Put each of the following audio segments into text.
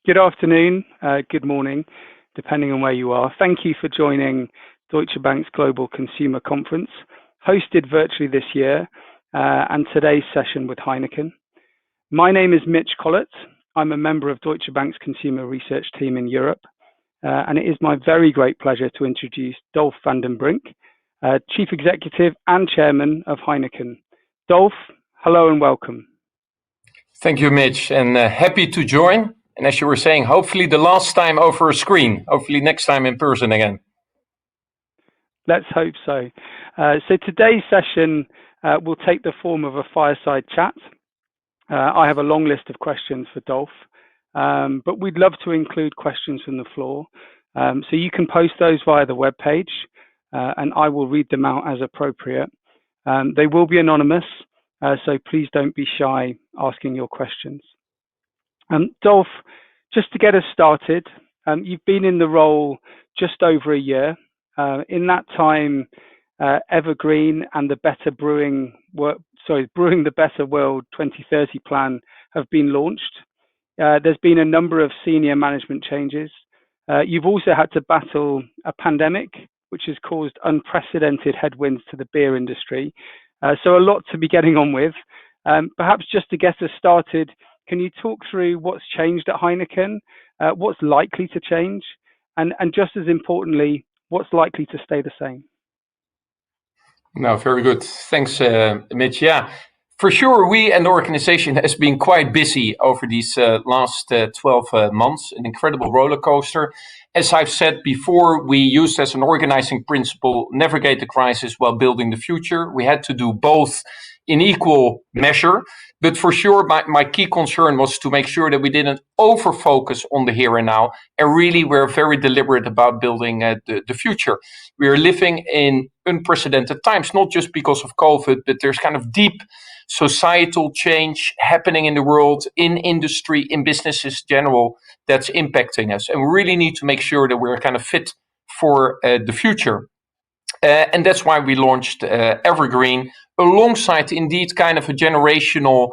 Good afternoon, good morning, depending on where you are. Thank you for joining Deutsche Bank's Global Consumer Conference, hosted virtually this year, and today's session with Heineken. My name is Mitch Collett. I'm a member of Deutsche Bank's consumer research team in Europe, and it is my very great pleasure to introduce Dolf van den Brink, Chief Executive and Chairman of Heineken. Dolf, hello and welcome. Thank you, Mitch, and happy to join. And as you were saying, hopefully the last time over a screen, hopefully next time in person again. Let's hope so. So today's session will take the form of a fireside chat. I have a long list of questions for Dolf, but we'd love to include questions from the floor. So you can post those via the webpage, and I will read them out as appropriate. They will be anonymous, so please don't be shy asking your questions. Dolf, just to get us started, you've been in the role just over a year. In that time, Evergreen and the Brewing the Better World 2030 plan have been launched. There's been a number of senior management changes. You've also had to battle a pandemic, which has caused unprecedented headwinds to the beer industry. So a lot to be getting on with. Perhaps just to get us started, can you talk through what's changed at Heineken, what's likely to change, and just as importantly, what's likely to stay the same? No, very good. Thanks, Mitch. Yeah, for sure, we and the organization has been quite busy over these last 12 months, an incredible roller coaster. As I've said before, we used as an organizing principle, navigate the crisis while building the future. We had to do both in equal measure. But for sure, my key concern was to make sure that we didn't over-focus on the here and now, and really we're very deliberate about building the future. We are living in unprecedented times, not just because of COVID, but there's kind of deep societal change happening in the world, in industry, in businesses general, that's impacting us. And we really need to make sure that we're kind of fit for the future. And that's why we launched Evergreen, alongside indeed kind of a generational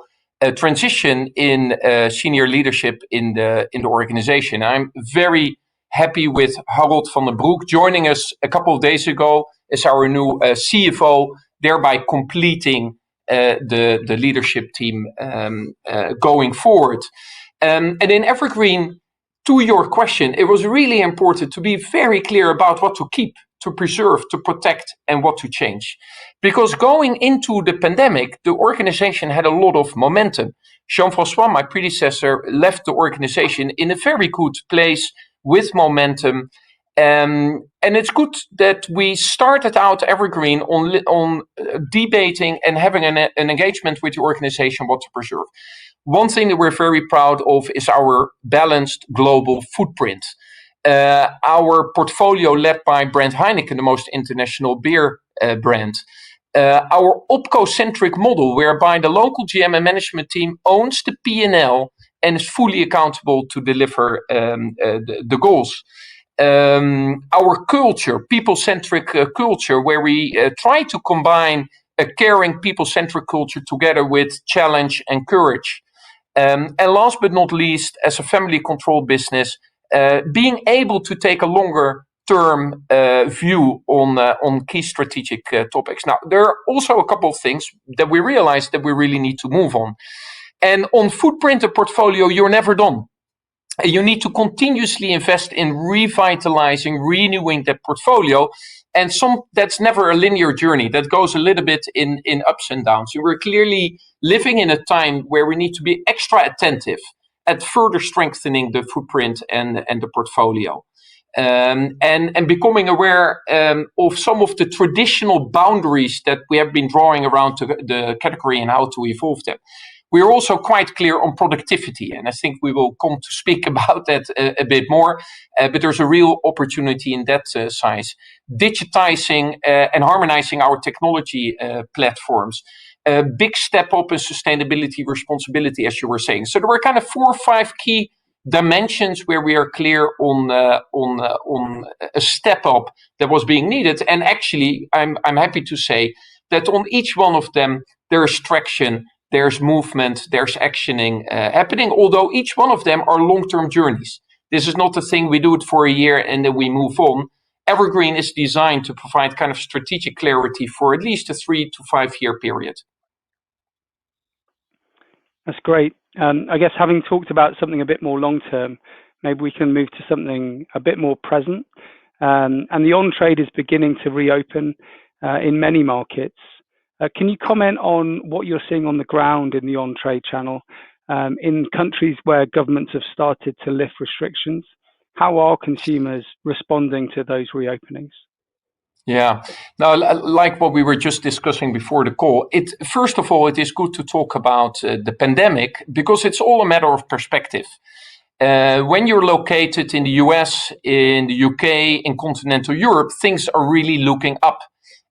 transition in senior leadership in the organization. I'm very happy with Harold van den Broek joining us a couple of days ago as our new CFO, thereby completing the leadership team going forward. And in Evergreen, to your question, it was really important to be very clear about what to keep, to preserve, to protect, and what to change. Because going into the pandemic, the organization had a lot of momentum. Jean-François, my predecessor, left the organization in a very good place with momentum. And it's good that we started out Evergreen on debating and having an engagement with the organization what to preserve. One thing that we're very proud of is our balanced global footprint. Our portfolio led by brand Heineken, the most international beer brand. Our OpCo-centric model, whereby the local GM and management team owns the P&L and is fully accountable to deliver the goals. Our culture, people-centric culture, where we try to combine a caring people-centric culture together with challenge and courage. And last but not least, as a family-controlled business, being able to take a longer-term view on key strategic topics. Now, there are also a couple of things that we realize that we really need to move on. And on footprint and portfolio, you're never done. You need to continuously invest in revitalizing, renewing that portfolio. And that's never a linear journey. That goes a little bit in ups and downs. So we're clearly living in a time where we need to be extra attentive at further strengthening the footprint and the portfolio. And becoming aware of some of the traditional boundaries that we have been drawing around the category and how to evolve them. We're also quite clear on productivity, and I think we will come to speak about that a bit more, but there's a real opportunity in that size. Digitizing and harmonizing our technology platforms, a big step up in sustainability responsibility, as you were saying. So there were kind of 4 or 5 key dimensions where we are clear on a step up that was being needed. And actually, I'm happy to say that on each one of them, there is traction. there's movement, there's actioning happening, although each one of them are long-term journeys. This is not a thing we do it for a year and then we move on. Evergreen is designed to provide kind of strategic clarity for at least a 3 to 5 year period. That's great. I guess having talked about something a bit more long-term, maybe we can move to something a bit more present. And the on-trade is beginning to reopen in many markets. Can you comment on what you're seeing on the ground in the on-trade channel in countries where governments have started to lift restrictions? How are consumers responding to those reopenings? Yeah, now, like what we were just discussing before the call, first of all, it is good to talk about the pandemic because it's all a matter of perspective. When you're located in the US, in the UK, in continental Europe, things are really looking up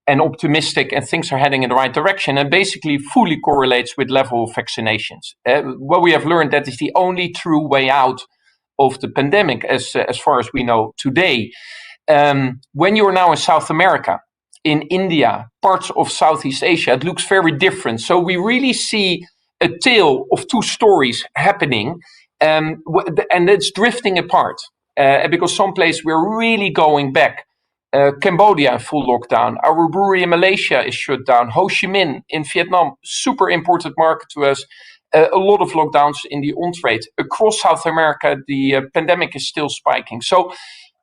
and optimistic, and things are heading in the right direction, and basically fully correlates with level of vaccinations. What we have learned, that is the only true way out of the pandemic, as far as we know today. When you're now in South America, in India, parts of Southeast Asia, it looks very different. So we really see a tale of two stories happening, and it's drifting apart because some places we're really going back. Cambodia in full lockdown. Our brewery in Malaysia is shut down. Ho Chi Minh in Vietnam, super important market to us. A lot of lockdowns in the on-trade. Across South America, the pandemic is still spiking. So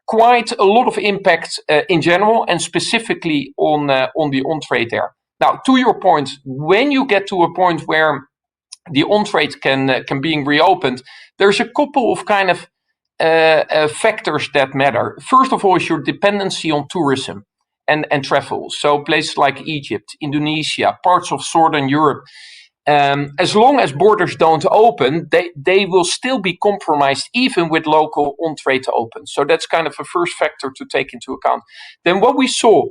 quite a lot of impact in general, and specifically on the on-trade there. Now, to your point, when you get to a point where the on-trade can being reopened, there's a couple of kind of factors that matter. First of all is your dependency on tourism and travel. So places like Egypt, Indonesia, parts of Southern Europe, as long as borders don't open, they will still be compromised even with local on-trade open. So that's kind of a first factor to take into account. Then what we saw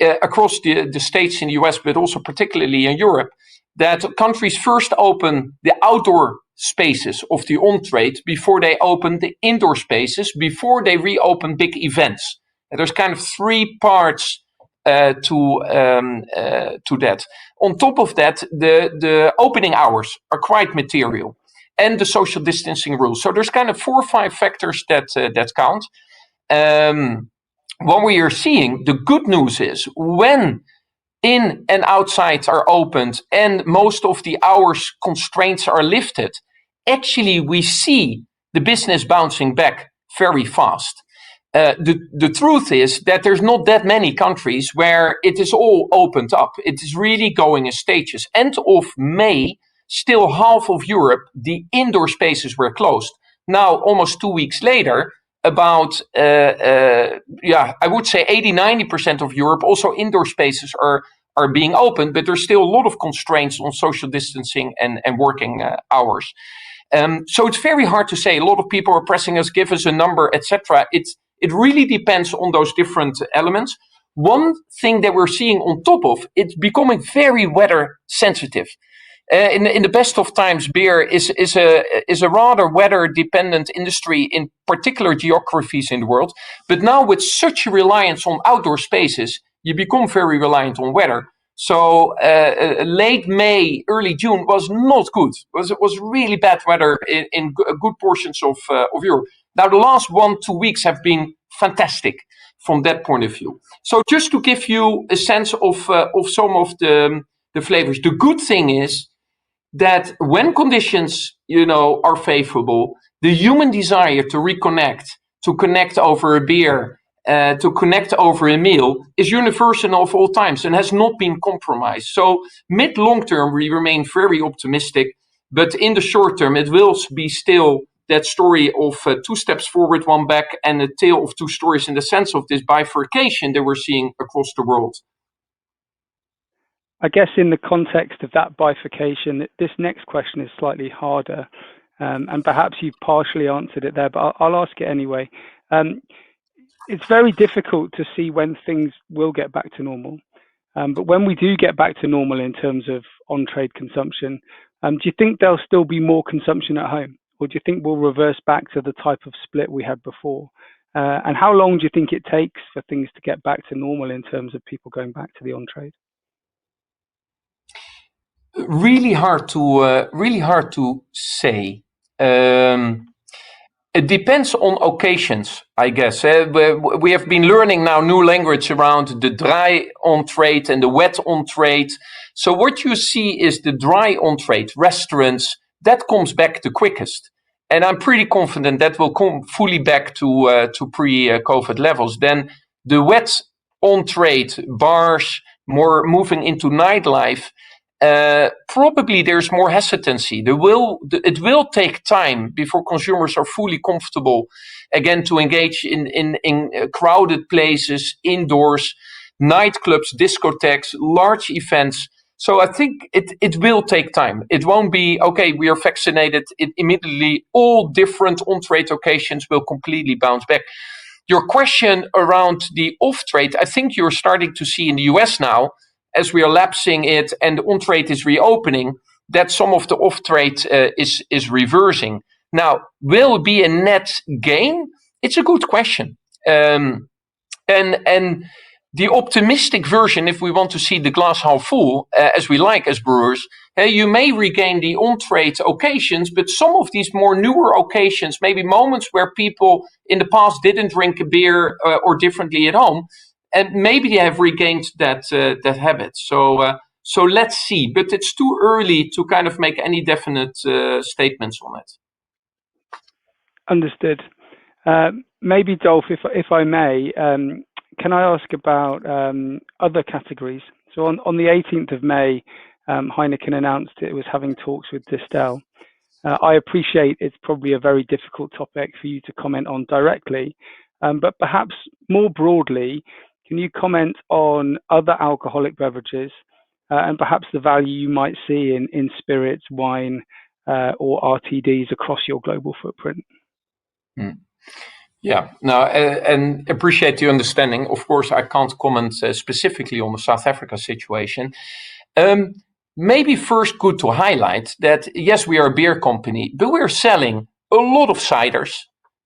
across the states in the US, but also particularly in Europe, that countries first open the outdoor spaces of the on-trade before they open the indoor spaces, before they reopen big events. And there's kind of three parts to that. On top of that, the opening hours are quite material, and the social distancing rules. So there's kind of 4 or 5 factors that count. What we are seeing, the good news is when in and outside are opened and most of the hours constraints are lifted, actually we see the business bouncing back very fast. The truth is that there's not that many countries where it is all opened up. It is really going in stages. End of May, still half of Europe, the indoor spaces were closed. Now, almost 2 weeks later, about, I would say 80-90% of Europe, also indoor spaces are being opened, but there's still a lot of constraints on social distancing and working hours. So it's very hard to say. A lot of people are pressing us, give us a number, etc. It really depends on those different elements. One thing that we're seeing on top of, it's becoming very weather sensitive. In the best of times, beer is a rather weather dependent industry in particular geographies in the world. But now with such a reliance on outdoor spaces, you become very reliant on weather. So late May, early June was not good. It was really bad weather in good portions of Europe. Now the last 1-2 weeks have been fantastic from that point of view. So just to give you a sense of some of the flavors, the good thing is that when conditions, are favorable, the human desire to reconnect, to connect over a beer, to connect over a meal is universal of all times and has not been compromised. So mid-long term, we remain very optimistic, but in the short term, it will be still that story of 2 steps forward, 1 back, and a tale of 2 stories in the sense of this bifurcation that we're seeing across the world. I guess in the context of that bifurcation, this next question is slightly harder, and perhaps you've partially answered it there, but I'll ask it anyway. It's very difficult to see when things will get back to normal, but when we do get back to normal in terms of on-trade consumption, do you think there'll still be more consumption at home, or do you think we'll reverse back to the type of split we had before? And how long do you think it takes for things to get back to normal in terms of people going back to the on-trade? Really hard to say. It depends on occasions, I guess. We have been learning now new language around the dry on-trade and the wet on-trade. So what you see is the dry on-trade, restaurants, that comes back the quickest. And I'm pretty confident that will come fully back to pre-COVID levels. Then the wet on-trade, bars, more moving into nightlife, probably there's more hesitancy. It will take time before consumers are fully comfortable again to engage in crowded places, indoors, nightclubs, discotheques, large events. So I think it will take time. It won't be, okay, we are vaccinated. It immediately, all different on-trade occasions will completely bounce back. Your question around the off-trade, I think you're starting to see in the US now, as we are lapsing it and the on-trade is reopening, that some of the off-trade is reversing. Now, will it be a net gain? It's a good question. And the optimistic version, if we want to see the glass half full, as we like as brewers, you may regain the on-trade occasions, but some of these more newer occasions, maybe moments where people in the past didn't drink a beer or differently at home, and maybe they have regained that habit. So let's see. But it's too early to kind of make any definite statements on it. Understood. Maybe Dolf, if I may, can I ask about other categories? So on the 18th of May, Heineken announced it was having talks with Distel. I appreciate it's probably a very difficult topic for you to comment on directly, but perhaps more broadly, can you comment on other alcoholic beverages and perhaps the value you might see in spirits, wine, or RTDs across your global footprint? Yeah, no, and appreciate the understanding. Of course, I can't comment specifically on the South Africa situation. Maybe first good to highlight that, yes, we are a beer company, but we're selling a lot of ciders.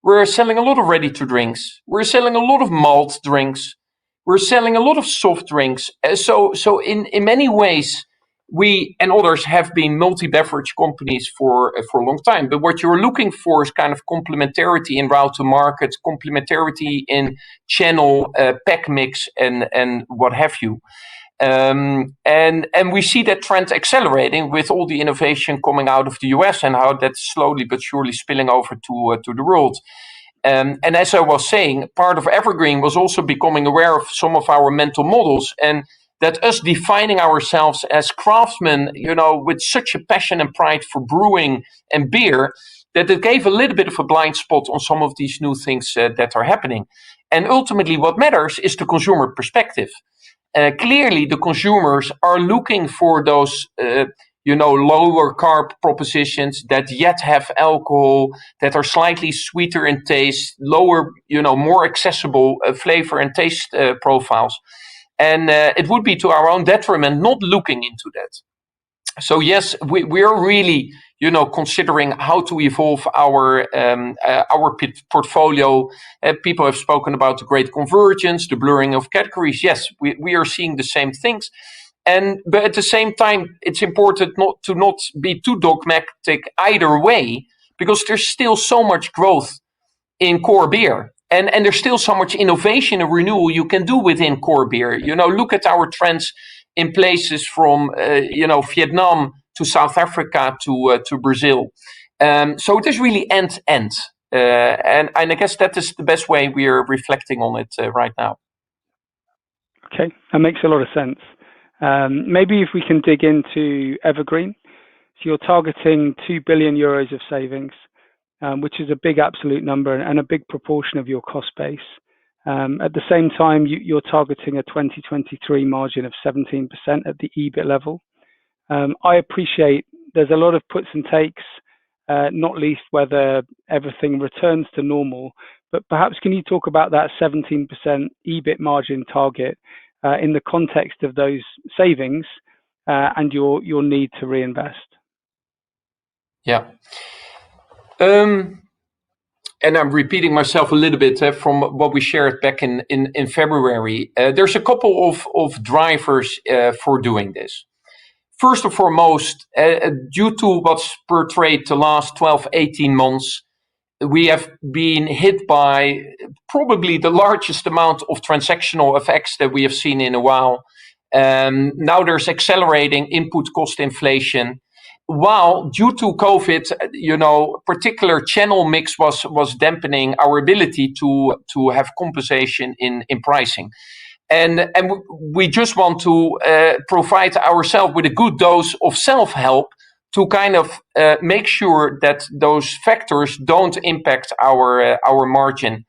We're selling a lot of ready-to-drinks. We're selling a lot of malt drinks. We're selling a lot of soft drinks. So in many ways, we and others have been multi-beverage companies for a long time. But what you're looking for is kind of complementarity in route to market, complementarity in channel, pack mix, and what have you. And we see that trend accelerating with all the innovation coming out of the US and how that's slowly but surely spilling over to the world. And as I was saying, part of Evergreen was also becoming aware of some of our mental models, and that us defining ourselves as craftsmen, with such a passion and pride for brewing and beer, that it gave a little bit of a blind spot on some of these new things that are happening. And ultimately, what matters is the consumer perspective. Clearly, the consumers are looking for those lower carb propositions that yet have alcohol, that are slightly sweeter in taste, lower, more accessible flavor and taste profiles. And it would be to our own detriment not looking into that. So yes, we are really, considering how to evolve our portfolio. People have spoken about the great convergence, the blurring of categories. Yes, we are seeing the same things. But at the same time, it's important not to be too dogmatic either way, because there's still so much growth in core beer. And there's still so much innovation and renewal you can do within core beer. Look at our trends in places from Vietnam to South Africa to Brazil. So it is really end-to-end. And I guess that is the best way we are reflecting on it right now. Okay, that makes a lot of sense. Maybe if we can dig into Evergreen. So you're targeting 2 billion euros of savings, which is a big absolute number and a big proportion of your cost base. At the same time, you're targeting a 2023 margin of 17% at the EBIT level. I appreciate there's a lot of puts and takes, not least whether everything returns to normal. But perhaps can you talk about that 17% EBIT margin target in the context of those savings and your need to reinvest? Yeah. And I'm repeating myself a little bit from what we shared back in February. There's a couple of drivers for doing this. First and foremost, due to what's portrayed the last 12, 18 months, we have been hit by probably the largest amount of transactional effects that we have seen in a while. Now there's accelerating input cost inflation. While due to COVID, particular channel mix was dampening our ability to have compensation in pricing. And we just want to provide ourselves with a good dose of self-help to kind of make sure that those factors don't impact our margin.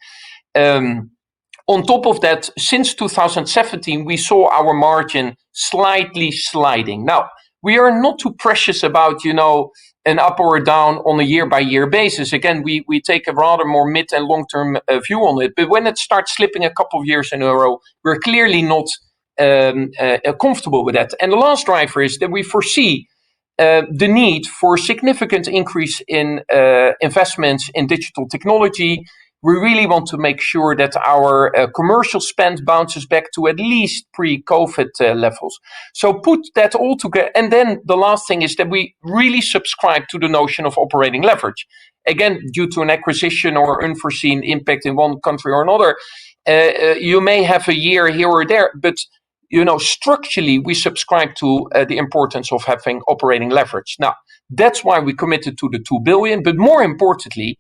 On top of that, since 2017, we saw our margin slightly sliding. Now, we are not too precious about, an up or a down on a year-by-year basis. Again, we take a rather more mid and long-term view on it. But when it starts slipping a couple of years in a row, we're clearly not comfortable with that. And the last driver is that we foresee the need for significant increase in investments in digital technology. We really want to make sure that our commercial spend bounces back to at least pre-COVID levels. So put that all together. And then the last thing is that we really subscribe to the notion of operating leverage. Again, due to an acquisition or unforeseen impact in one country or another, you may have a year here or there, but structurally, we subscribe to the importance of having operating leverage. Now, that's why we committed to the 2 billion, but more importantly,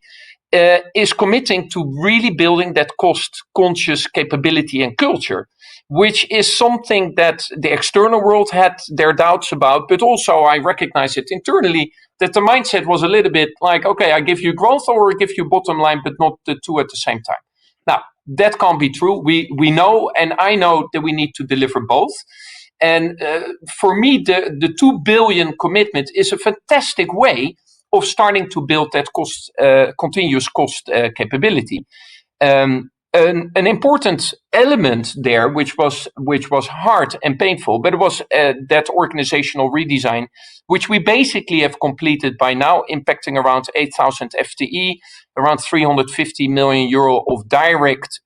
is committing to really building that cost-conscious capability and culture, which is something that the external world had their doubts about, but also I recognize it internally, that the mindset was a little bit like, okay, I give you growth or I give you bottom line, but not the two at the same time. Now, that can't be true. We know, and I know that we need to deliver both. And for me, the 2 billion commitment is a fantastic way of starting to build that continuous cost capability. An important element there, which was hard and painful, but it was that organizational redesign, which we basically have completed by now, impacting around 8,000 FTE, around 350 million euro of direct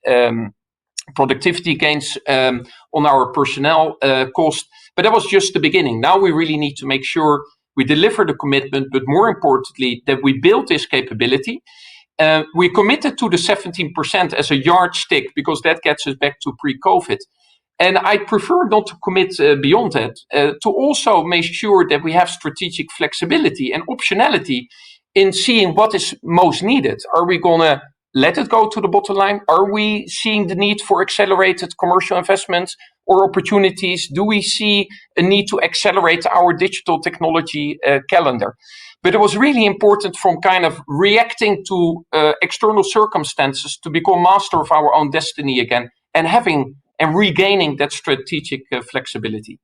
productivity gains on our personnel cost. But that was just the beginning. Now we really need to make sure we deliver the commitment, but more importantly, that we build this capability. We committed to the 17% as a yardstick because that gets us back to pre-COVID. And I prefer not to commit beyond that, to also make sure that we have strategic flexibility and optionality in seeing what is most needed. Are we going to let it go to the bottom line? Are we seeing the need for accelerated commercial investments or opportunities? Do we see a need to accelerate our digital technology calendar? But it was really important from kind of reacting to external circumstances to become master of our own destiny again and having and regaining that strategic flexibility.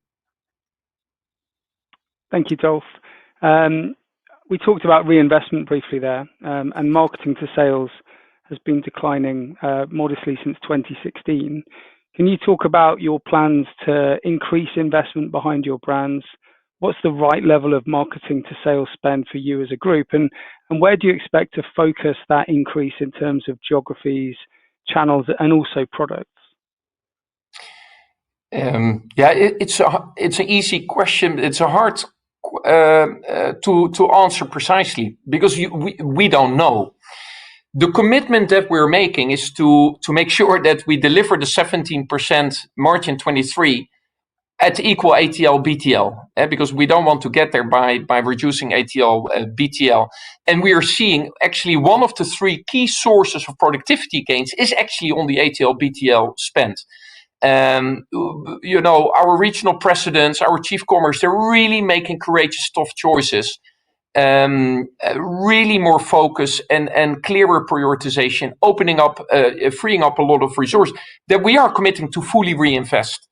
Thank you, Dolf. We talked about reinvestment briefly there, and marketing to sales has been declining modestly since 2016. Can you talk about your plans to increase investment behind your brands? What's the right level of marketing to sales spend for you as a group? And where do you expect to focus that increase in terms of geographies, channels, and also products? It's an easy question. It's a hard to answer precisely because we don't know. The commitment that we're making is to make sure that we deliver the 17% margin 23 at equal ATL BTL, because we don't want to get there by reducing ATL BTL. And we are seeing actually one of the three key sources of productivity gains is actually on the ATL BTL spend. Our regional presidents, our chief commerce, they're really making courageous, tough choices. Really more focus and clearer prioritization, freeing up a lot of resources that we are committing to fully reinvest.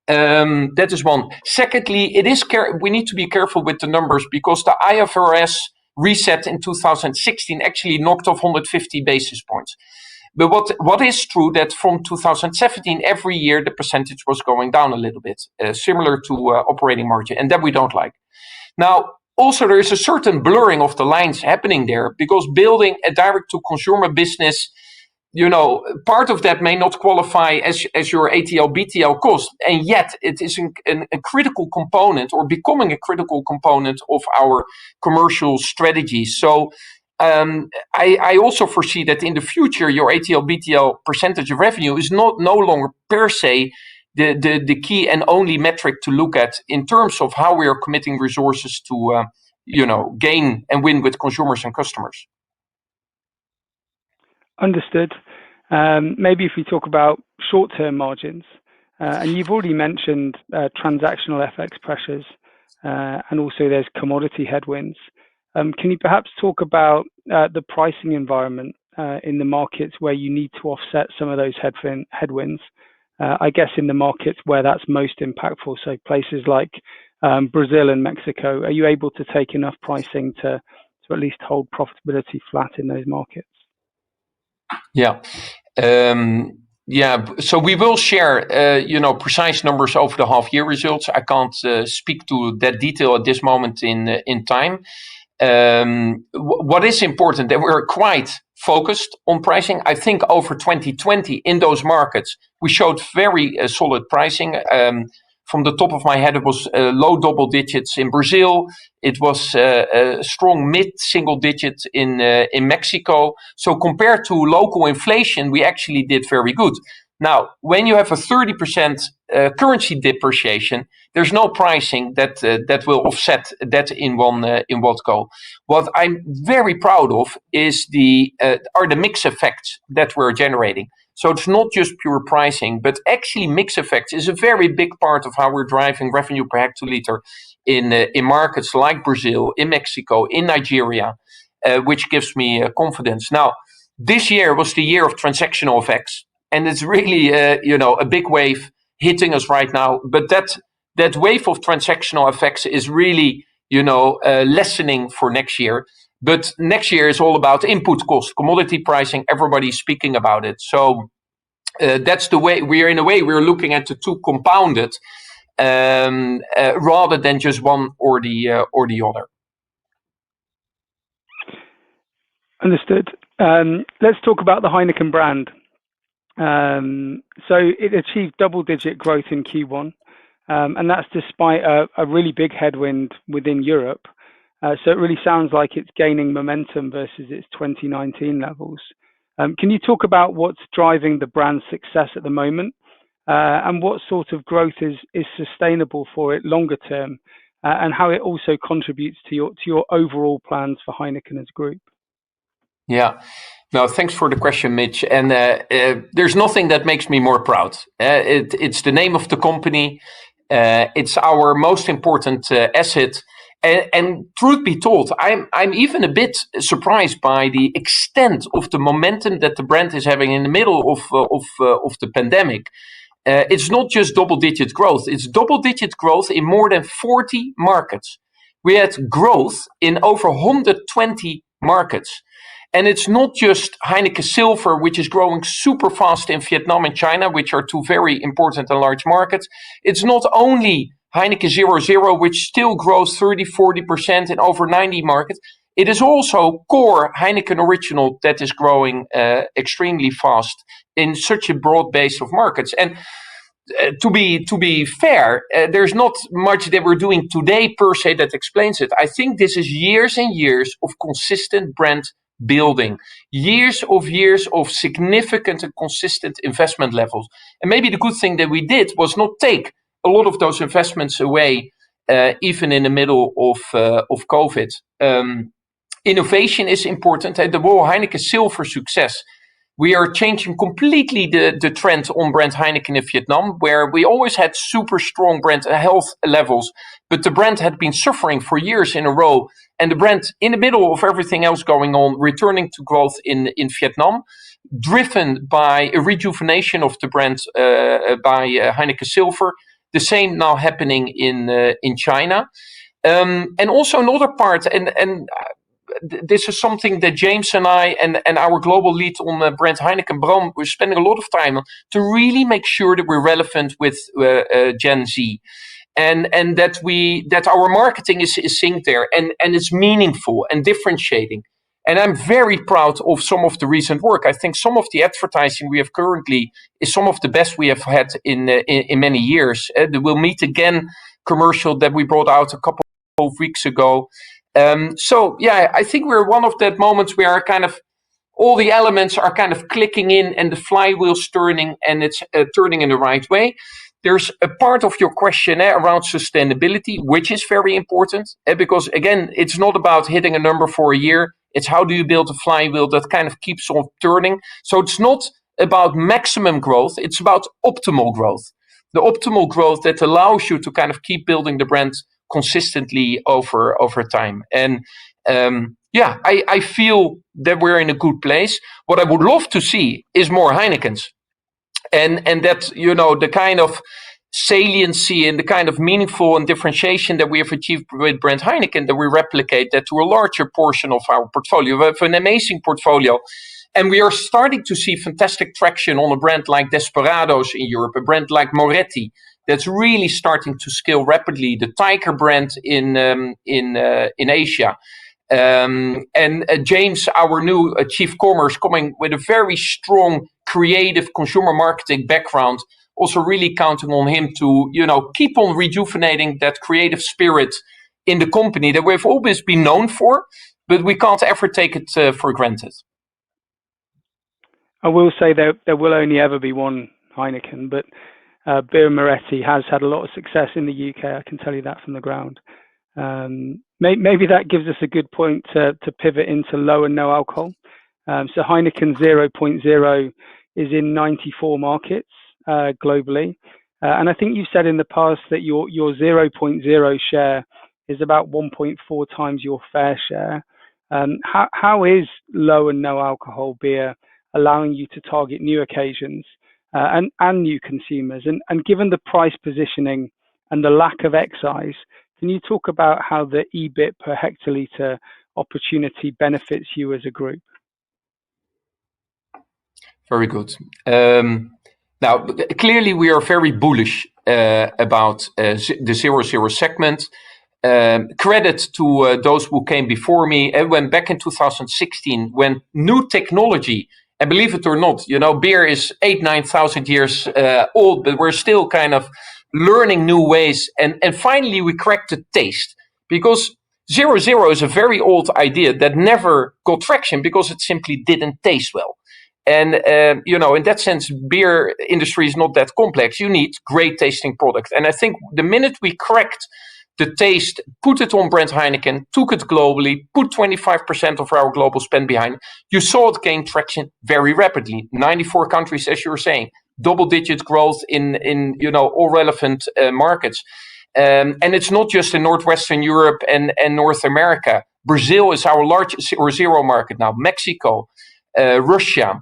That is one. Secondly, we need to be careful with the numbers because the IFRS reset in 2016 actually knocked off 150 basis points. But what is true that from 2017, every year the percentage was going down a little bit, similar to operating margin, and that we don't like. Now, also, there is a certain blurring of the lines happening there because building a direct-to-consumer business part of that may not qualify as your ATL BTL cost, and yet it is a critical component, or becoming a critical component of our commercial strategy. So I also foresee that in the future your ATL BTL percentage of revenue is no longer per se the key and only metric to look at in terms of how we are committing resources to gain and win with consumers and customers. Understood. Maybe if we talk about short-term margins, and you've already mentioned transactional FX pressures, and also there's commodity headwinds. Can you perhaps talk about the pricing environment in the markets where you need to offset some of those headwinds? I guess in the markets where that's most impactful, so places like Brazil and Mexico, are you able to take enough pricing to at least hold profitability flat in those markets? Yeah. So we will share, precise numbers over the half-year results. I can't speak to that detail at this moment in time. What is important, that we're quite focused on pricing. I think over 2020 in those markets, we showed very solid pricing. From the top of my head, it was low double digits in Brazil. It was a strong mid-single digit in Mexico. So compared to local inflation, we actually did very good. Now, when you have a 30% currency depreciation, there's no pricing that will offset that in one go. What I'm very proud of are the mix effects that we're generating. So it's not just pure pricing, but actually mix effects is a very big part of how we're driving revenue per hectoliter in markets like Brazil, in Mexico, in Nigeria, which gives me confidence. Now, this year was the year of transactional effects, and it's really a big wave hitting us right now. But that wave of transactional effects is really lessening for next year. But next year is all about input cost, commodity pricing. Everybody's speaking about it. So that's the way we're looking at the two compounded rather than just one or the other. Understood. Let's talk about the Heineken brand. So it achieved double-digit growth in Q1, and that's despite a really big headwind within Europe. So it really sounds like it's gaining momentum versus its 2019 levels. Can you talk about what's driving the brand's success at the moment, and what sort of growth is sustainable for it longer term, and how it also contributes to your overall plans for Heineken as a group? Yeah. No, thanks for the question, Mitch. And there's nothing that makes me more proud. It's the name of the company. It's our most important asset. And truth be told, I'm even a bit surprised by the extent of the momentum that the brand is having in the middle of the pandemic. It's not just double-digit growth. It's double-digit growth in more than 40 markets. We had growth in over 120 markets. And it's not just Heineken Silver, which is growing super fast in Vietnam and China, which are two very important and large markets. It's not only Heineken 0.0, which still grows 30-40% in over 90 markets. It is also core Heineken Original that is growing extremely fast in such a broad base of markets. And to be fair, there's not much that we're doing today per se that explains it. I think this is years and years of consistent brand building, years of significant and consistent investment levels. And maybe the good thing that we did was not take a lot of those investments away, even in the middle of COVID. Innovation is important, and the whole Heineken Silver success. We are changing completely the trend on brand Heineken in Vietnam, where we always had super strong brand health levels, but the brand had been suffering for years in a row, and the brand, in the middle of everything else going on, returning to growth in Vietnam, driven by a rejuvenation of the brand by Heineken Silver. The same now happening in China, and also another part, and this is something that James and I and our global lead on brand Heineken Brand, we're spending a lot of time on to really make sure that we're relevant with Gen Z, and that our marketing is synced there and it's meaningful and differentiating. And I'm very proud of some of the recent work. I think some of the advertising we have currently is some of the best we have had in many years. The We'll Meet Again commercial that we brought out a couple of weeks ago. I think we're one of that moments where kind of all the elements are kind of clicking in and the flywheel's turning, and it's turning in the right way. There's a part of your question around sustainability, which is very important, because again, it's not about hitting a number for a year. It's how do you build a flywheel that kind of keeps on turning. So it's not about maximum growth, it's about optimal growth. The optimal growth that allows you to kind of keep building the brand consistently over time. And I feel that we're in a good place. What I would love to see is more Heinekens. And that, the kind of saliency and the kind of meaningful and differentiation that we have achieved with brand Heineken, that we replicate that to a larger portion of our portfolio. We have an amazing portfolio. And we are starting to see fantastic traction on a brand like Desperados in Europe, a brand like Moretti that's really starting to scale rapidly. The Tiger brand in Asia. James, our new chief commerce, coming with a very strong creative consumer marketing background, also really counting on him to, keep on rejuvenating that creative spirit in the company that we've always been known for, but we can't ever take it for granted. I will say there will only ever be one Heineken, but Beer Moretti has had a lot of success in the UK. I can tell you that from the ground. Maybe that gives us a good point to pivot into low and no alcohol. So Heineken 0.0 is in 94 markets globally. And I think you've said in the past that your 0.0 share is about 1.4 times your fair share. How is low and no alcohol beer allowing you to target new occasions and new consumers? And given the price positioning and the lack of excise, can you talk about how the EBIT per hectolitre opportunity benefits you as a group? Very good. Now, clearly we are very bullish about the 0.0 segment. Credit to those who came before me. When back in 2016, when new technology, and believe it or not, beer is 9,000 years old, but we're still kind of learning new ways. And finally, we cracked the taste, because 0.0 is a very old idea that never got traction because it simply didn't taste well. And, in that sense, beer industry is not that complex. You need great tasting product. And I think the minute we cracked the taste, put it on brand Heineken, took it globally, put 25% of our global spend behind, you saw it gain traction very rapidly. 94 countries, as you were saying, double-digit growth in all relevant markets. And it's not just in Northwestern Europe and North America. Brazil is our largest 0.0 market now, Mexico, Russia.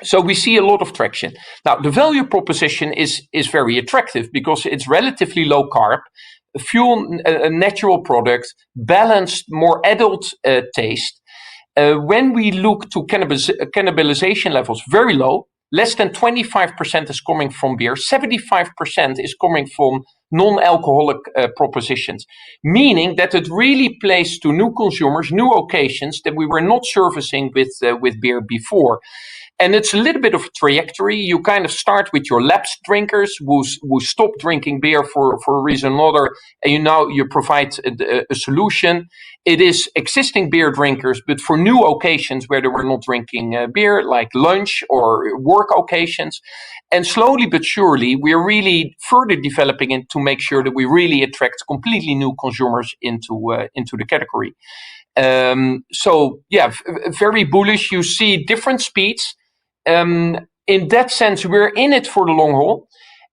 So we see a lot of traction. Now, the value proposition is very attractive because it's relatively low carb, a natural product, balanced, more adult taste. When we look to cannibalization levels, very low, less than 25% is coming from beer, 75% is coming from non-alcoholic propositions, meaning that it really plays to new consumers, new occasions that we were not servicing with beer before. And it's a little bit of a trajectory. You kind of start with your lapsed drinkers who stop drinking beer for a reason or another, and you provide a solution. It is existing beer drinkers, but for new occasions where they were not drinking beer, like lunch or work occasions. And slowly but surely, we're really further developing it to make sure that we really attract completely new consumers into the category. Very bullish. You see different speeds. In that sense, we're in it for the long haul.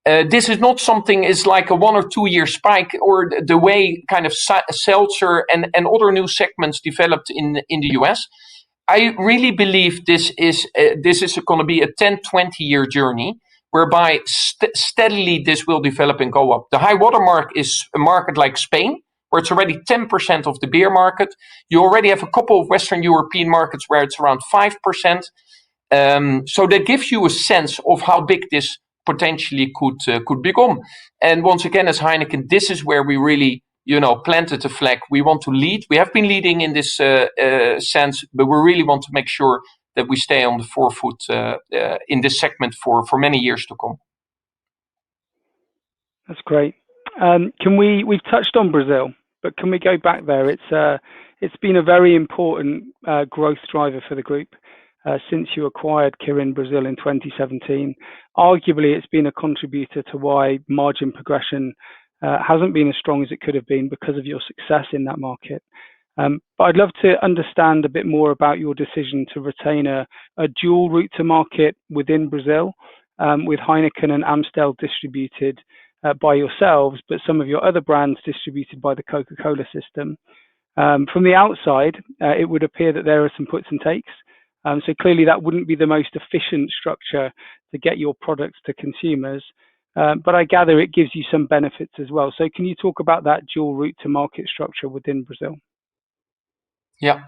This is not something is like a 1 or 2 year spike, or the way kind of Seltzer and other new segments developed in the US. I really believe this is going to be a 10, 20 year journey, whereby steadily this will develop and go up. The high water mark is a market like Spain, where it's already 10% of the beer market. You already have a couple of Western European markets where it's around 5%. So that gives you a sense of how big this potentially could become. And once again, as Heineken, this is where we really, planted a flag. We want to lead. We have been leading in this sense, but we really want to make sure that we stay on the forefoot in this segment for many years to come. That's great. We've touched on Brazil, but can we go back there? It's been a very important growth driver for the group since you acquired Kirin Brazil in 2017. Arguably, it's been a contributor to why margin progression hasn't been as strong as it could have been because of your success in that market. But I'd love to understand a bit more about your decision to retain a dual route to market within Brazil, with Heineken and Amstel distributed by yourselves, but some of your other brands distributed by the Coca-Cola system. From the outside, it would appear that there are some puts and takes. So clearly that wouldn't be the most efficient structure to get your products to consumers. But I gather it gives you some benefits as well. So can you talk about that dual route to market structure within Brazil? Yeah.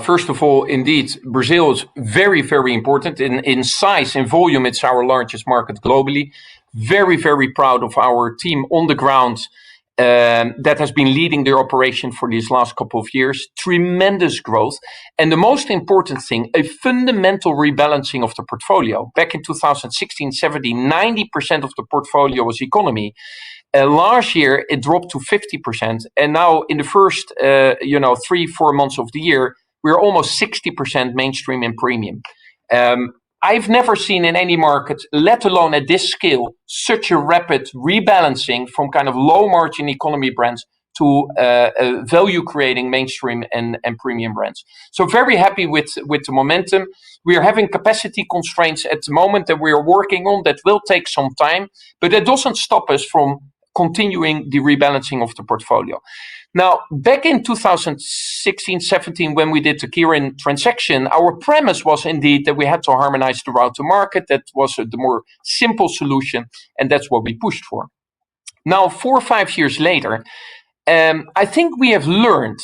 First of all, indeed, Brazil is very, very important. In size, in volume, it's our largest market globally. Very, very proud of our team on the ground that has been leading their operation for these last couple of years. Tremendous growth. And the most important thing, a fundamental rebalancing of the portfolio. Back in 2016, 90% of the portfolio was economy. Last year, it dropped to 50%. And now in the first 3-4 months of the year, we're almost 60% mainstream and premium. I've never seen in any market, let alone at this scale, such a rapid rebalancing from kind of low margin economy brands to value creating mainstream and premium brands. So very happy with the momentum. We are having capacity constraints at the moment that we are working on that will take some time, but that doesn't stop us from continuing the rebalancing of the portfolio. Now, back in 2016-17, when we did the Kirin transaction, our premise was indeed that we had to harmonize the route to market. That was the more simple solution, and that's what we pushed for. Now, 4 or 5 years later, I think we have learned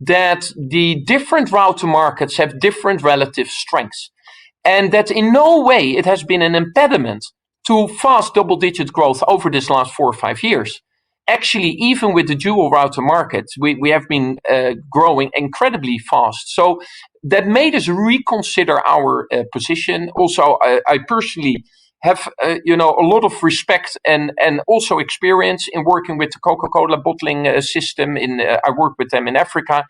that the different route to markets have different relative strengths, and that in no way it has been an impediment to fast double-digit growth over this last 4 or 5 years. Actually, even with the dual route to market, we have been growing incredibly fast. So that made us reconsider our position. Also, I personally have a lot of respect and also experience in working with the Coca-Cola bottling system. I work with them in Africa,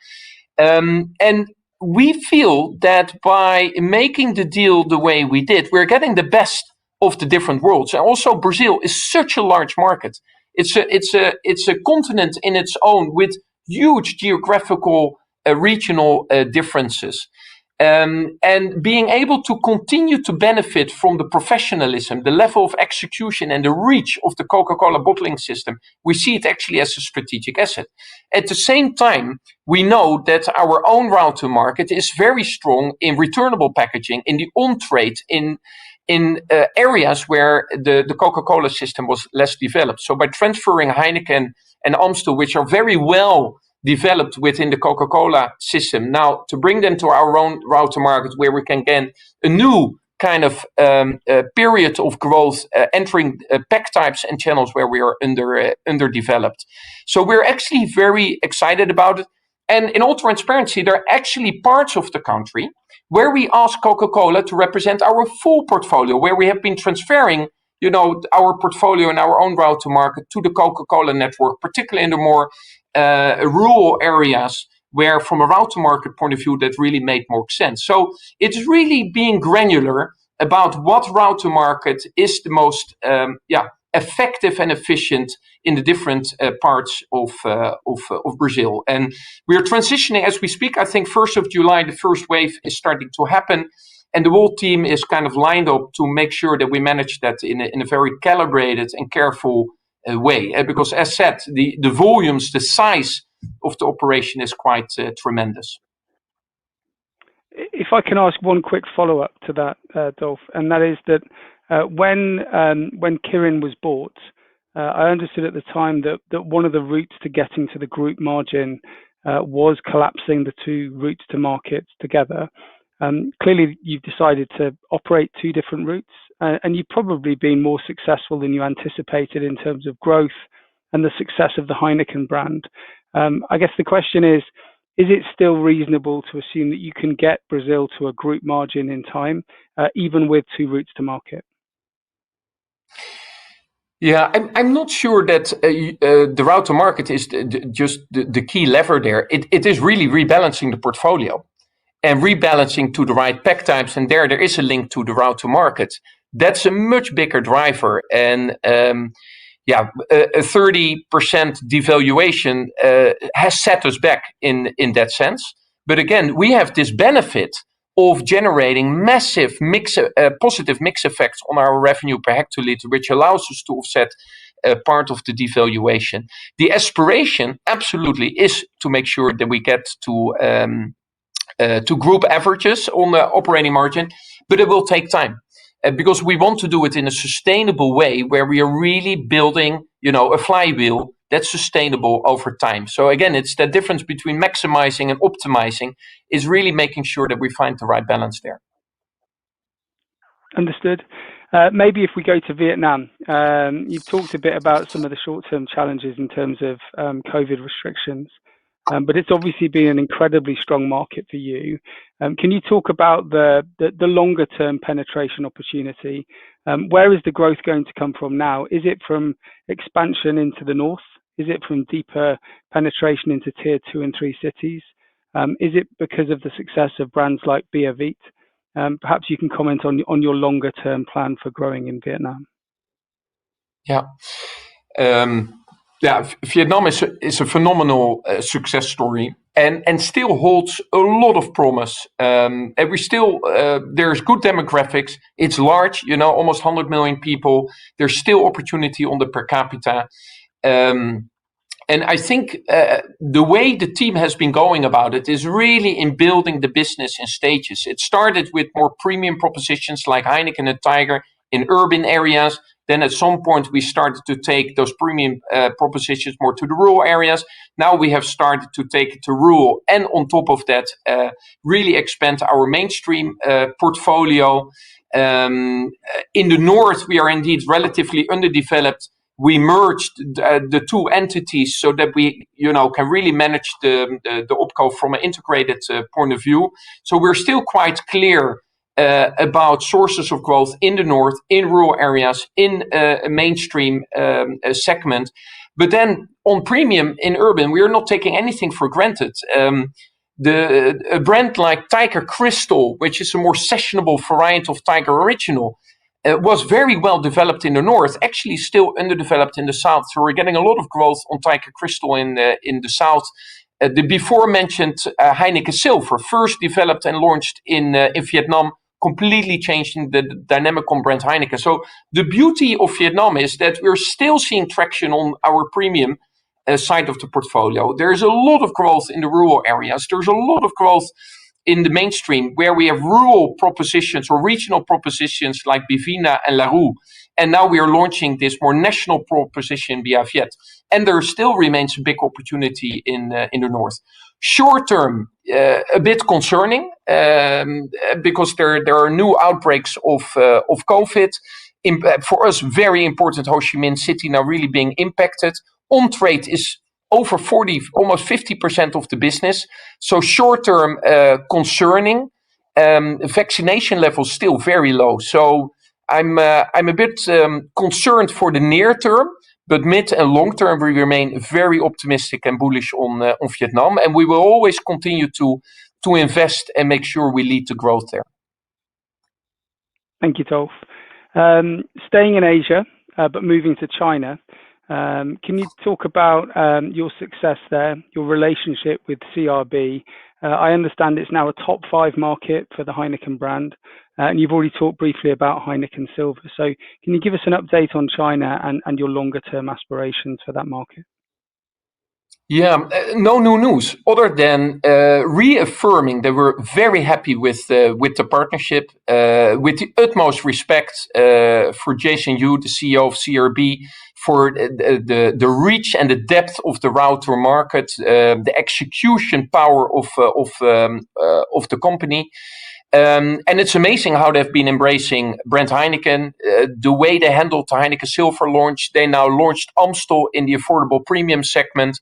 and we feel that by making the deal the way we did, we're getting the best of the different worlds. And also, Brazil is such a large market. It's a continent in its own with huge geographical regional differences. And being able to continue to benefit from the professionalism, the level of execution and the reach of the Coca-Cola bottling system, we see it actually as a strategic asset. At the same time, we know that our own route to market is very strong in returnable packaging, in the on-trade, in areas where the Coca-Cola system was less developed. So by transferring Heineken and Amstel, which are very well developed within the Coca-Cola system, now to bring them to our own route to market, where we can get a new kind of period of growth, entering pack types and channels where we are underdeveloped. So we're actually very excited about it. And in all transparency, there are actually parts of the country where we ask Coca-Cola to represent our full portfolio, where we have been transferring, our portfolio and our own route to market to the Coca-Cola network, particularly in the more rural areas where, from a route to market point of view, that really made more sense. So it's really being granular about what route to market is the most effective and efficient in the different parts of Brazil. And we are transitioning as we speak. I think 1st of July, the first wave is starting to happen. And the whole team is kind of lined up to make sure that we manage that in a very calibrated and careful way. Because as said, the volumes, the size of the operation is quite tremendous. If I can ask one quick follow-up to that, Dolf, and that is that when Kirin was bought, I understood at the time that one of the routes to getting to the group margin was collapsing the two routes to market together. Clearly, you've decided to operate two different routes, and you've probably been more successful than you anticipated in terms of growth and the success of the Heineken brand. I guess the question is it still reasonable to assume that you can get Brazil to a group margin in time, even with 2 routes to market? Yeah, I'm not sure that the route to market is just the key lever there. It is really rebalancing the portfolio and rebalancing to the right pack types. And there is a link to the route to market. That's a much bigger driver. And a 30% devaluation has set us back in that sense. But again, we have this benefit of generating massive positive mix effects on our revenue per hectoliter, which allows us to offset part of the devaluation. The aspiration absolutely is to make sure that we get to group averages on the operating margin, but it will take time. Because we want to do it in a sustainable way where we are really building, a flywheel that's sustainable over time. So again, it's the difference between maximizing and optimizing is really making sure that we find the right balance there. Understood. Maybe if we go to Vietnam, you've talked a bit about some of the short-term challenges in terms of COVID restrictions, but it's obviously been an incredibly strong market for you. Can you talk about the longer-term penetration opportunity? Where is the growth going to come from now? Is it from expansion into the north? Is it from deeper penetration into tier 2 and 3 cities? Is it because of the success of brands like Bia Viet? Perhaps you can comment on your longer-term plan for growing in Vietnam. Yeah. Vietnam is a phenomenal success story and still holds a lot of promise. And we still, there's good demographics. It's large, almost 100 million people. There's still opportunity on the per capita. And I think the way the team has been going about it is really in building the business in stages. It started with more premium propositions like Heineken and Tiger in urban areas. Then at some point we started to take those premium propositions more to the rural areas. Now we have started to take it to rural, and on top of that, really expand our mainstream portfolio. In the north, we are indeed relatively underdeveloped. We merged the two entities so that we, can really manage the OpCo from an integrated point of view. So we're still quite clear about sources of growth in the north, in rural areas, in a mainstream segment. But then on premium in urban, we are not taking anything for granted. A brand like Tiger Crystal, which is a more sessionable variant of Tiger Original, was very well developed in the north, actually still underdeveloped in the south. So we're getting a lot of growth on Tiger Crystal in the south. The before mentioned Heineken Silver, first developed and launched in Vietnam, completely changing the dynamic on brand Heineken. So the beauty of Vietnam is that we're still seeing traction on our premium side of the portfolio. There's a lot of growth in the rural areas. There's a lot of growth in the mainstream where we have rural propositions or regional propositions like Bivina and La Rue. And now we are launching this more national proposition, Bia Viet. And there still remains a big opportunity in the north. Short term, a bit concerning because there are new outbreaks of COVID. For us, very important, Ho Chi Minh City now really being impacted. On-trade is over 40, almost 50% of the business. So short term, concerning. Vaccination levels still very low. So I'm a bit concerned for the near term, but mid and long term we remain very optimistic and bullish on Vietnam, and we will always continue to invest and make sure we lead to growth there. Thank you, Dolf. Staying in Asia, but moving to China. Can you talk about your success there, your relationship with CRB? I understand it's now a top 5 market for the Heineken brand, and you've already talked briefly about Heineken Silver. So can you give us an update on China and your longer term aspirations for that market? Yeah, no new news other than reaffirming that we're very happy with the partnership, with the utmost respect for Jason Yu, the CEO of CRB, for the reach and the depth of the route to market, the execution power of the company. And it's amazing how they've been embracing brand Heineken, the way they handled the Heineken Silver launch. They now launched Amstel in the affordable premium segment.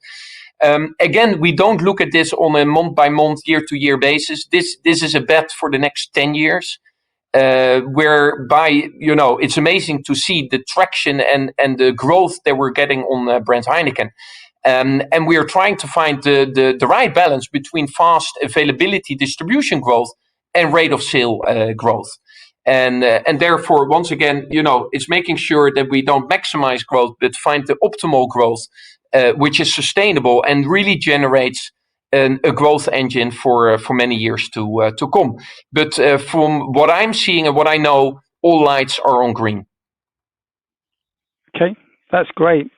Again, we don't look at this on a month-by-month, year-to-year basis. This is a bet for the next 10 years, whereby, it's amazing to see the traction and the growth that we're getting on brand Heineken. And we are trying to find the right balance between fast availability distribution growth and rate of sale growth. And therefore, once again, it's making sure that we don't maximize growth, but find the optimal growth, which is sustainable and really generates a growth engine for many years to come. But from what I'm seeing and what I know, all lights are on green. Okay, that's great.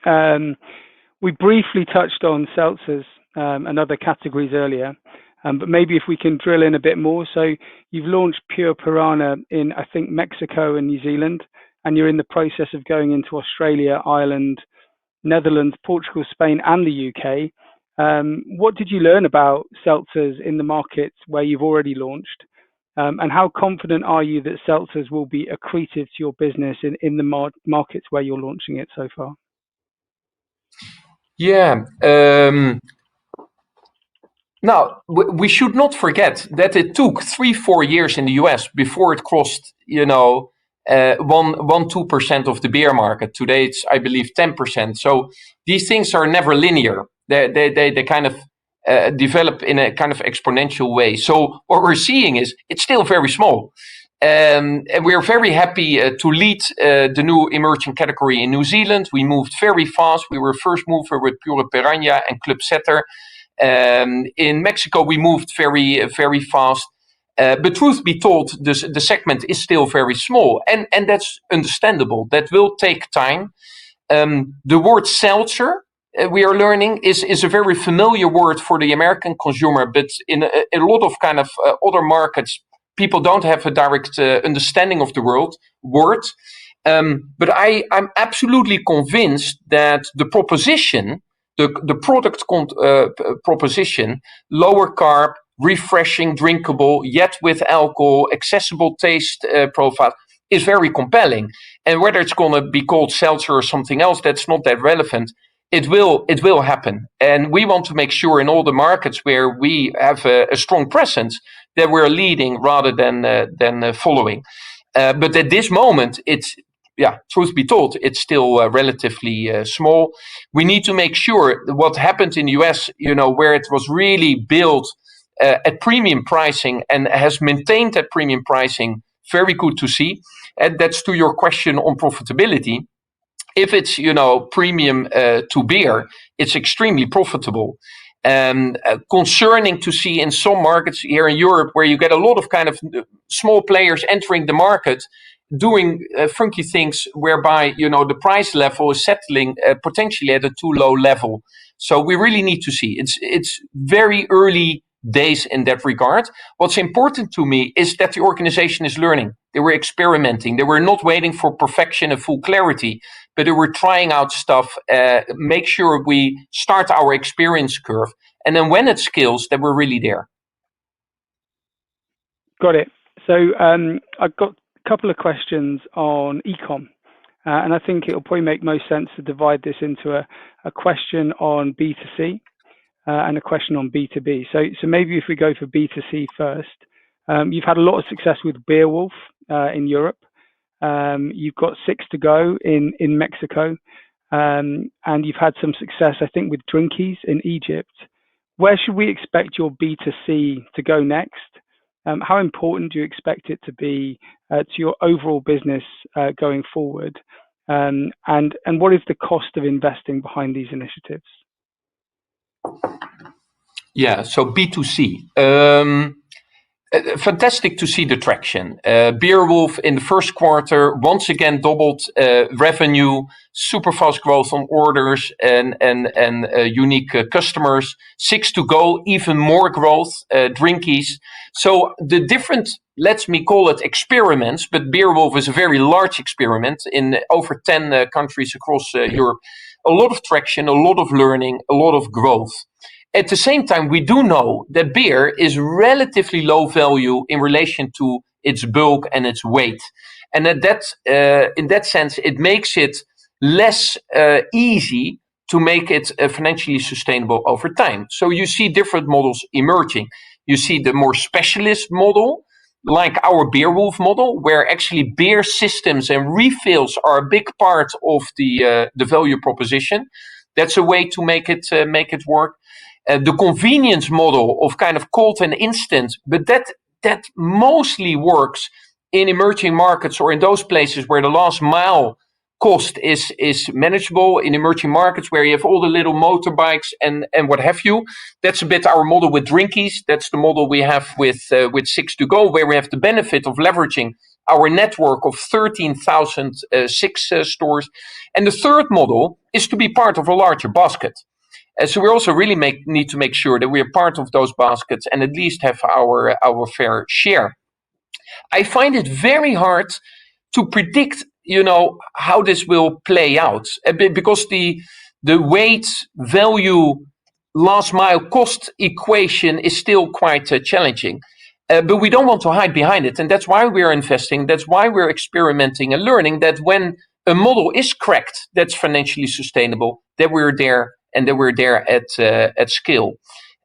We briefly touched on seltzers and other categories earlier, but maybe if we can drill in a bit more. So you've launched Pure Piranha in, I think, Mexico and New Zealand, and you're in the process of going into Australia, Ireland, Netherlands, Portugal, Spain, and the UK. What did you learn about seltzers in the markets where you've already launched? And how confident are you that seltzers will be accretive to your business in the markets where you're launching it so far? Yeah. Now, we should not forget that it took 3-4 years in the US before it crossed, 2% of the beer market. Today, it's, I believe, 10%. So these things are never linear. They kind of develop in a kind of exponential way. So what we're seeing is it's still very small. And we're very happy to lead the new emerging category in New Zealand. We moved very fast. We were first mover with Pure Piranha and Club Setter. In Mexico, we moved very, very fast. But truth be told, the segment is still very small. And that's understandable. That will take time. The word seltzer, we are learning, is a very familiar word for the American consumer. But in a lot of kind of other markets, people don't have a direct understanding of the word. But I'm absolutely convinced that the proposition, the product proposition, lower carb, refreshing, drinkable, yet with alcohol, accessible taste profile, is very compelling. And whether it's going to be called seltzer or something else, that's not that relevant. It will happen. And we want to make sure in all the markets where we have a strong presence that we're leading rather than following. But at this moment, truth be told, it's still relatively small. We need to make sure that what happened in the US, where it was really built at premium pricing and has maintained that premium pricing, very good to see. And that's to your question on profitability. If it's, premium to beer, it's extremely profitable. Concerning to see in some markets here in Europe where you get a lot of kind of small players entering the market, doing funky things whereby, the price level is settling potentially at a too low level. So we really need to see. It's very early days in that regard. What's important to me is that the organization is learning. They were experimenting. They were not waiting for perfection and full clarity, but they were trying out stuff, make sure we start our experience curve. And then when it scales, that we're really there. Got it. So I've got a couple of questions on e-com. And I think it'll probably make most sense to divide this into a question on B2C and a question on B2B. So maybe if we go for B2C first, you've had a lot of success with Beerwolf in Europe. You've got 6 to go in Mexico, and you've had some success, I think, with Drinkies in Egypt. Where should we expect your B2C to go next? How important do you expect it to be to your overall business going forward? And what is the cost of investing behind these initiatives? Yeah, so B2C. Fantastic to see the traction. Beerwolf in the first quarter once again doubled revenue, super fast growth on orders and unique customers. 6 to go, even more growth. Drinkies. So the different, let me call it experiments, but Beerwolf is a very large experiment in over 10 countries across Europe. A lot of traction, a lot of learning, a lot of growth. At the same time, we do know that beer is relatively low value in relation to its bulk and its weight. And in that sense, it makes it less easy to make it financially sustainable over time. So you see different models emerging. You see the more specialist model, like our Beerwolf model, where actually beer systems and refills are a big part of the value proposition. That's a way to make it work. The convenience model of kind of cold and instant, but that mostly works in emerging markets or in those places where the last mile cost is manageable, in emerging markets where you have all the little motorbikes and what have you. That's a bit our model with Drinkies. That's the model we have with Six to Go, where we have the benefit of leveraging our network of 13,000 Six stores. And the third model is to be part of a larger basket. So we also really need to make sure that we are part of those baskets and at least have our fair share. I find it very hard to predict, how this will play out, because the weight, value, last mile cost equation is still quite challenging. But we don't want to hide behind it, and that's why we're investing. That's why we're experimenting and learning that when a model is cracked, that's financially sustainable, that we're there and that we're there at scale.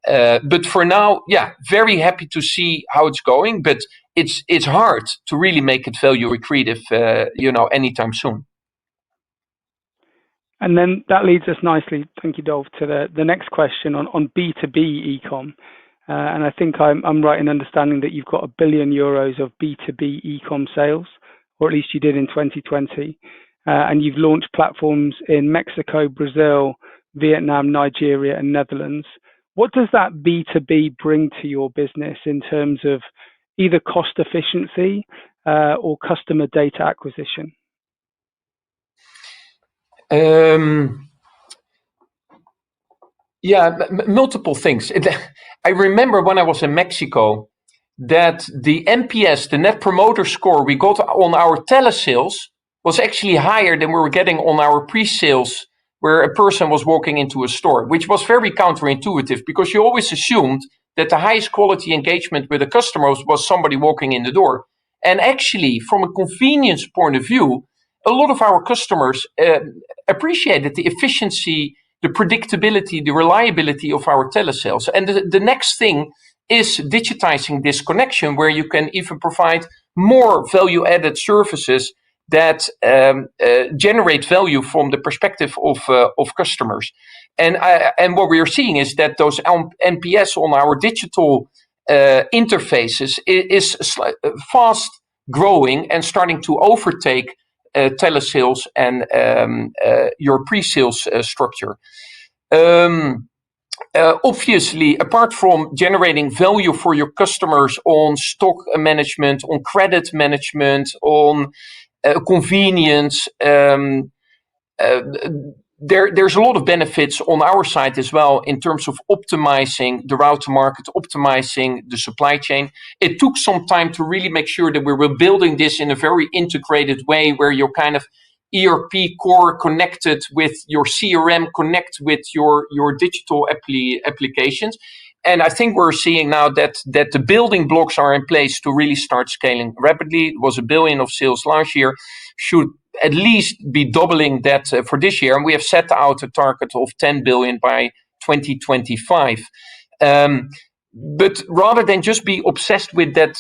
But for now, very happy to see how it's going. But it's hard to really make it value accretive, anytime soon. And then that leads us nicely, thank you, Dolf, to the next question on B2B e-com. And I think I'm right in understanding that you've got €1 billion of B2B e-com sales, or at least you did in 2020. And you've launched platforms in Mexico, Brazil, Vietnam, Nigeria, and Netherlands. What does that B2B bring to your business in terms of either cost efficiency or customer data acquisition? Multiple things. I remember when I was in Mexico that the NPS, the Net Promoter Score we got on our telesales was actually higher than we were getting on our pre-sales, where a person was walking into a store, which was very counterintuitive because you always assumed that the highest quality engagement with the customers was somebody walking in the door. And actually, from a convenience point of view, a lot of our customers appreciated the efficiency, the predictability, the reliability of our telesales. And the next thing is digitizing this connection, where you can even provide more value-added services that generate value from the perspective of customers. And what we are seeing is that those NPS on our digital interfaces is fast growing and starting to overtake telesales and your pre-sales structure. Obviously, apart from generating value for your customers on stock management, on credit management, on convenience, there's a lot of benefits on our side as well in terms of optimizing the route to market, optimizing the supply chain. It took some time to really make sure that we were building this in a very integrated way, where your kind of ERP core connected with your CRM, connect with your digital applications. And I think we're seeing now that the building blocks are in place to really start scaling rapidly. It was $1 billion of sales last year, should at least be doubling that for this year. And we have set out a target of 10 billion by 2025. But rather than just be obsessed with that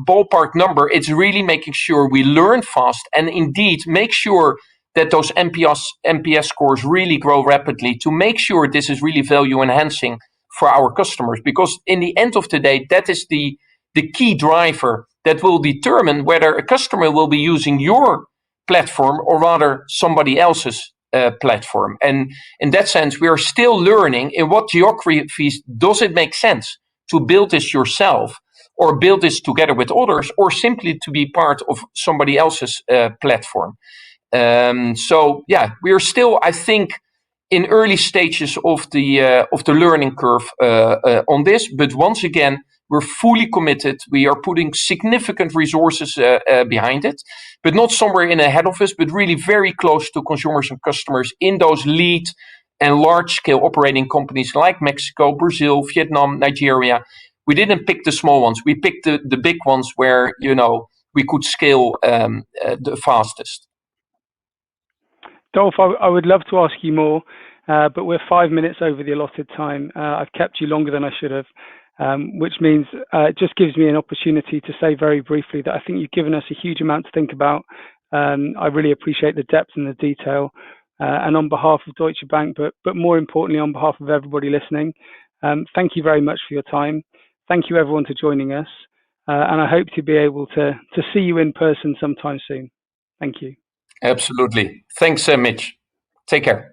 ballpark number, it's really making sure we learn fast and indeed make sure that those NPS scores really grow rapidly to make sure this is really value enhancing for our customers. Because in the end of the day, that is the key driver that will determine whether a customer will be using your platform or rather somebody else's platform. And in that sense, we are still learning in what geographies does it make sense to build this yourself or build this together with others or simply to be part of somebody else's platform. We are still, I think, in early stages of the learning curve on this. But once again, we're fully committed. We are putting significant resources behind it, but not somewhere in a head office, but really very close to consumers and customers in those lead and large-scale operating companies like Mexico, Brazil, Vietnam, Nigeria. We didn't pick the small ones. We picked the big ones where, we could scale the fastest. Dolf, I would love to ask you more, but we're 5 minutes over the allotted time. I've kept you longer than I should have, which means it just gives me an opportunity to say very briefly that I think you've given us a huge amount to think about. I really appreciate the depth and the detail. And on behalf of Deutsche Bank, but more importantly, on behalf of everybody listening, thank you very much for your time. Thank you, everyone, for joining us. And I hope to be able to see you in person sometime soon. Thank you. Absolutely. Thanks, Mitch. Take care.